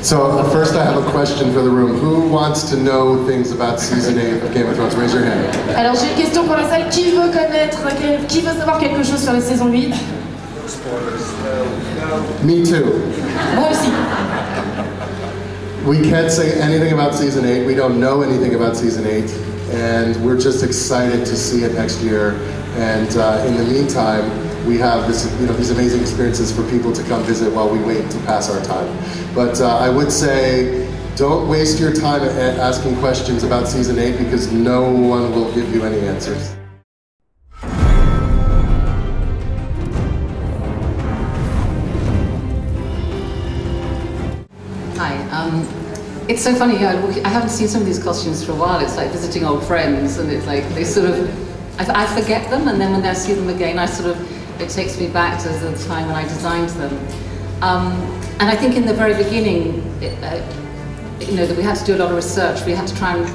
So first I have a question for the room. Who wants to know things about season 8 of Game of Thrones? Raise your hand. Alors j'ai une question pour la salle. Qui veut connaître, qui veut savoir quelque chose sur la saison 8? Me too. Moi aussi. We can't say anything about season 8. We don't know anything about season 8. And we're just excited to see it next year. And in the meantime, we have this, these amazing experiences for people to come visit while we wait to pass our time. But I would say, don't waste your time asking questions about season 8 because no one will give you any answers. Hi. It's so funny. I haven't seen some of these costumes for a while. It's like visiting old friends, and it's like they sort of. I forget them, and then when I see them again, it takes me back to the time when I designed them. And I think in the very beginning, that we had to do a lot of research. We had to try and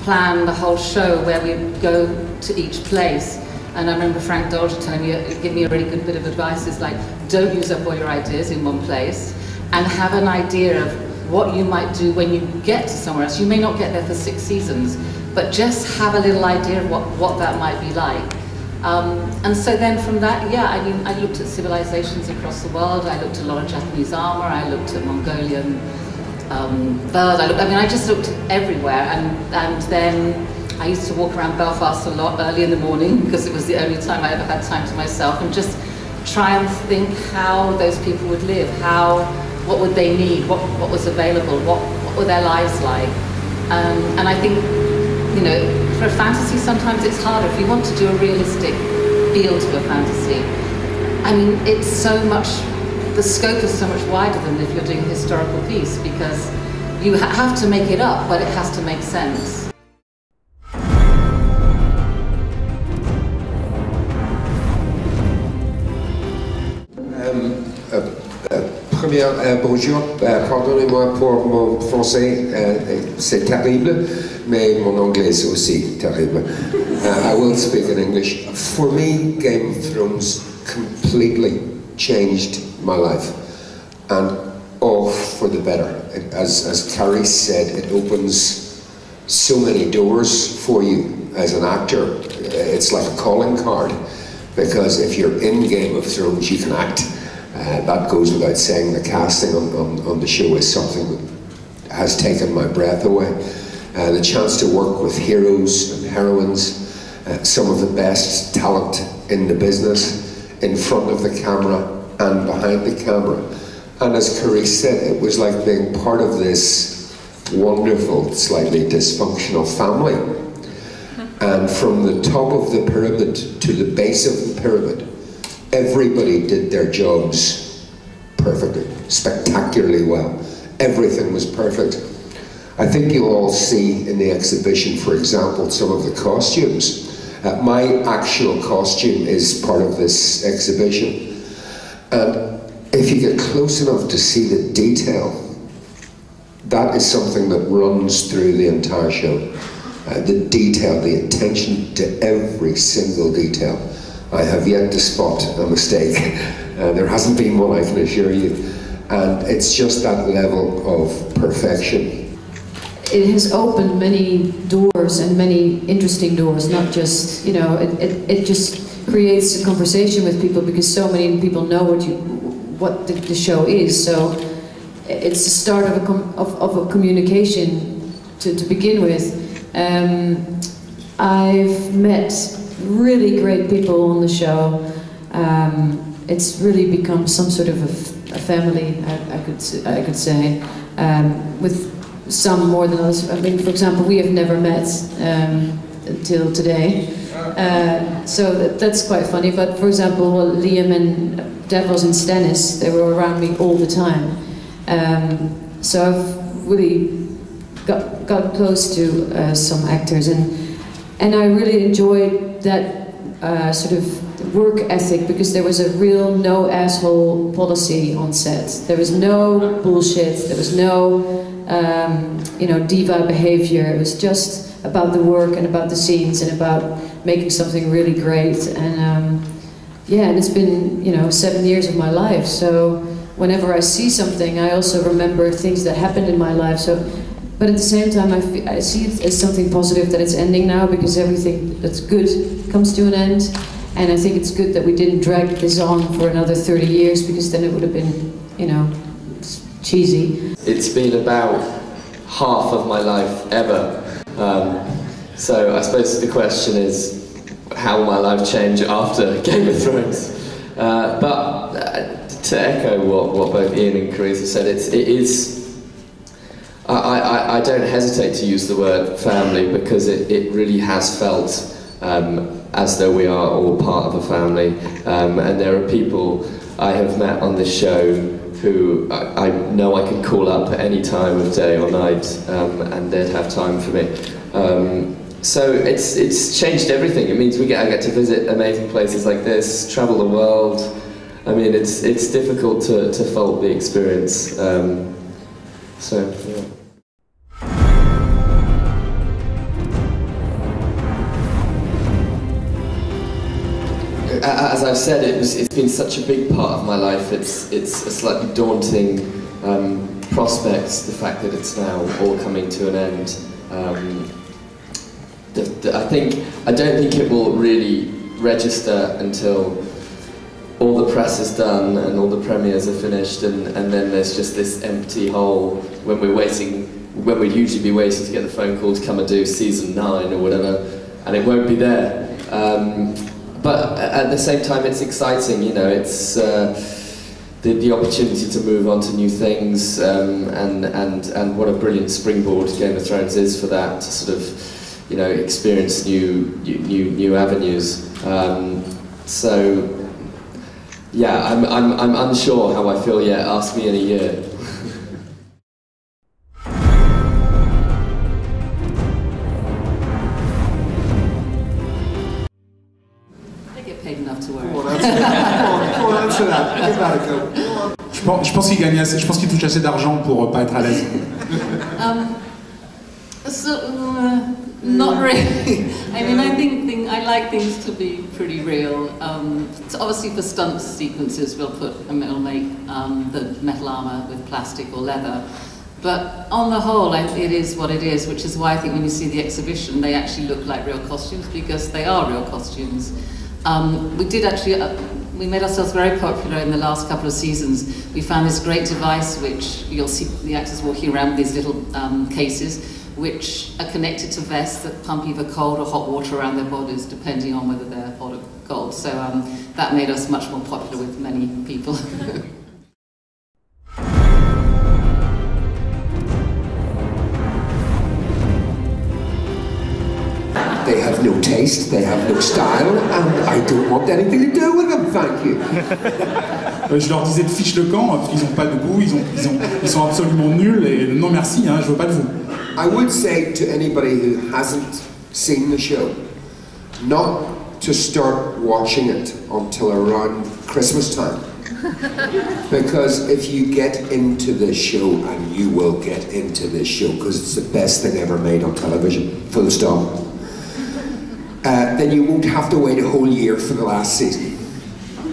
plan the whole show where we'd go to each place. And I remember Frank Dolge telling me, give me a really good bit of advice, is like, don't use up all your ideas in one place, and have an idea of what you might do when you get to somewhere else. You may not get there for 6 seasons, but just have a little idea of what that might be like. And so then from that, yeah, I mean, I looked at civilizations across the world. I looked at a lot of Japanese armor. I looked at Mongolian birds. I just looked everywhere. And then I used to walk around Belfast a lot early in the morning because it was the only time I ever had time to myself, and just try and think how those people would live, what would they need, what was available, what were their lives like. And I think, for a fantasy, sometimes it's harder. If you want to do a realistic feel to a fantasy, I mean, it's so much, the scope is so much wider than if you're doing a historical piece, because you have to make it up, but it has to make sense. Bonjour, pardonnez-moi pour mon français, c'est terrible, mais mon anglais c'est aussi terrible. I will speak in English. For me, Game of Thrones completely changed my life, and all for the better. As Carice said, it opens so many doors for you as an actor. It's like a calling card, because if you're in Game of Thrones, you can act. That goes without saying. The casting on the show is something that has taken my breath away. The chance to work with heroes and heroines, some of the best talent in the business, in front of the camera and behind the camera. And as Carice said, it was like being part of this wonderful, slightly dysfunctional family. And from the top of the pyramid to the base of the pyramid, everybody did their jobs perfectly, spectacularly well. Everything was perfect. I think you'll all see in the exhibition, for example, some of the costumes. My actual costume is part of this exhibition. And if you get close enough to see the detail, that is something that runs through the entire show. The detail, the attention to every single detail. I have yet to spot a mistake. There hasn't been one, I can assure you. And it's just that level of perfection. It has opened many doors, and many interesting doors, not just, it just creates a conversation with people, because so many people know what the show is. So it's the start of a communication to begin with. I've met really great people on the show. It's really become some sort of a family, I could say, with some more than others. I mean, for example, we have never met until today, so that's quite funny. But for example, Liam and Devils and Stannis, they were around me all the time. So I've really got close to some actors, and I really enjoyed that sort of work ethic, because there was a real no asshole policy on set. There was no bullshit. There was no diva behavior. It was just about the work and about the scenes and about making something really great. And yeah, and it's been 7 years of my life. So whenever I see something, I also remember things that happened in my life. So, but at the same time, I see it as something positive that it's ending now, because everything that's good comes to an end. And I think it's good that we didn't drag this on for another 30 years, because then it would have been, you know, cheesy. It's been about half of my life ever. So I suppose the question is, how will my life change after Game of Thrones? But to echo what both Ian and Carice have said, it is. I don't hesitate to use the word family, because it really has felt as though we are all part of a family. And there are people I have met on this show who I know I can call up at any time of day or night, and they'd have time for me. So it's changed everything. It means I get to visit amazing places like this, travel the world. I mean, it's difficult to fault the experience. So yeah. As I've said, it's been such a big part of my life. It's a slightly daunting prospect, the fact that it's now all coming to an end. I don't think it will really register until all the press is done and all the premieres are finished, and then there's just this empty hole when we'd usually be waiting to get the phone call to come and do season 9 or whatever, and it won't be there. But at the same time, it's exciting, you know. It's the opportunity to move on to new things, and what a brilliant springboard Game of Thrones is for that, to sort of, you know, experience new avenues. So yeah, I'm unsure how I feel yet. Ask me in a year. Je pense qu'il gagne assez, je pense qu'il touche assez d'argent pour pas être à l'aise. Not really. I mean, I like things to be pretty real. So obviously for stunt sequences, we'll make the metal armor with plastic or leather. But on the whole, it is what it is, which is why I think when you see the exhibition, they actually look like real costumes, because they are real costumes. We did actually, we made ourselves very popular in the last couple of seasons. We found this great device which you'll see the actors walking around with these little cases, which are connected to vests that pump either cold or hot water around their bodies, depending on whether they're hot or cold. So that made us much more popular with many people. They have no taste, they have no style, and I don't want anything to do with them, thank you. Je leur disais de fiche le camp, ils n'ont pas de goût, ils sont absolument nuls, et non merci, hein, je veux pas de vous. I would say to anybody who hasn't seen the show, not to start watching it until around Christmas time. Because if you get into this show, and you will get into this show, because it's the best thing ever made on television, full stop. Then you won't have to wait a whole year for the last season,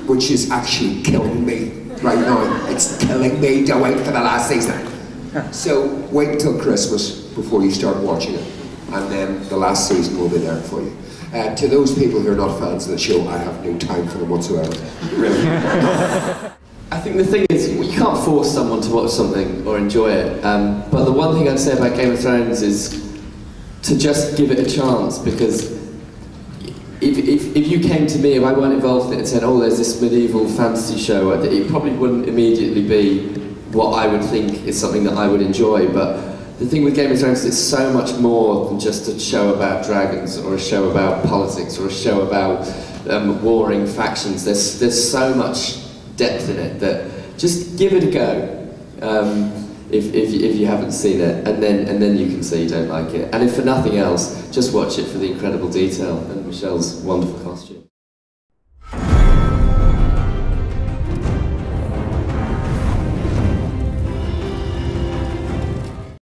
which is actually killing me right now. It's killing me to wait for the last season. So wait until Christmas before you start watching it, and then the last season will be there for you. To those people who are not fans of the show, I have no time for them whatsoever. Really. I think the thing is, you can't force someone to watch something or enjoy it. But the one thing I'd say about Game of Thrones is to just give it a chance, because if you came to me, if I weren't involved in it and said, oh, there's this medieval fantasy show, it probably wouldn't immediately be what I would think is something that I would enjoy. But the thing with Game of Thrones is it's so much more than just a show about dragons, or a show about politics, or a show about warring factions. There's so much depth in it that just give it a go. If you haven't seen it, and then you can say you don't like it. And if for nothing else, just watch it for the incredible detail and Michelle's wonderful costume.